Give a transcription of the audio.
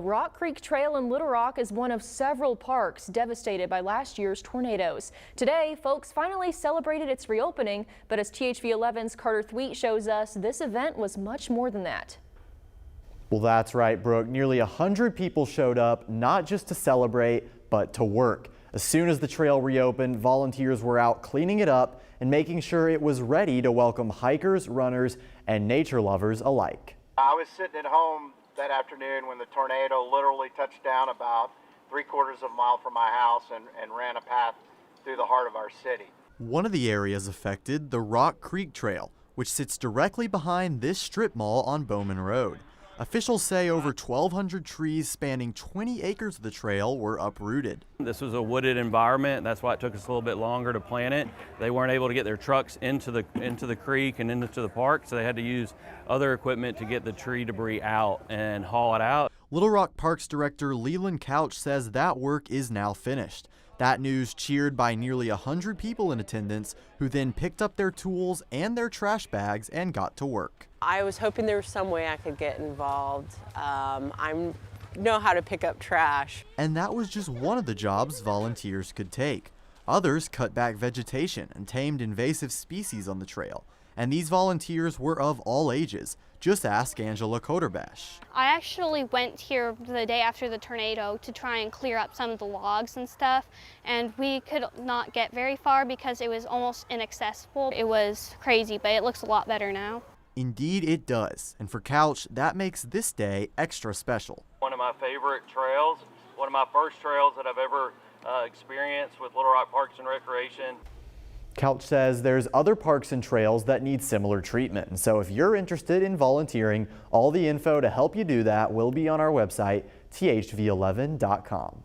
Rock Creek Trail in Little Rock is one of several parks devastated by last year's tornadoes. Today, folks finally celebrated its reopening, but as THV11's Carter Thweet shows us, this event was much more than that. Well, that's right, Brooke. Nearly 100 people showed up, not just to celebrate, but to work. As soon as the trail reopened, volunteers were out cleaning it up and making sure it was ready to welcome hikers, runners, and nature lovers alike. I was sitting at home that afternoon when the tornado literally touched down about 3/4 of a mile from my house and ran a path through the heart of our city. One of the areas affected, the Rock Creek Trail, which sits directly behind this strip mall on Bowman Road. Officials say over 1,200 trees spanning 20 acres of the trail were uprooted. This was a wooded environment. That's why it took us a little bit longer to plant it. They weren't able to get their trucks into the creek and into the park, so they had to use other equipment to get the tree debris out and haul it out. Little Rock Parks Director Leland Couch says that work is now finished. That news cheered by nearly 100 people in attendance who then picked up their tools and their trash bags and got to work. I was hoping there was some way I could get involved. I know how to pick up trash. And that was just one of the jobs volunteers could take. Others cut back vegetation and tamed invasive species on the trail. And these volunteers were of all ages. Just ask Angela Koterbash. I actually went here the day after the tornado to try and clear up some of the logs and stuff, and we could not get very far because it was almost inaccessible. It was crazy, but it looks a lot better now. Indeed it does, and for Couch, that makes this day extra special. One of my favorite trails, one of my first trails that I've ever experienced with Little Rock Parks and Recreation. Couch says there's other parks and trails that need similar treatment. And so if you're interested in volunteering, all the info to help you do that will be on our website, thv11.com.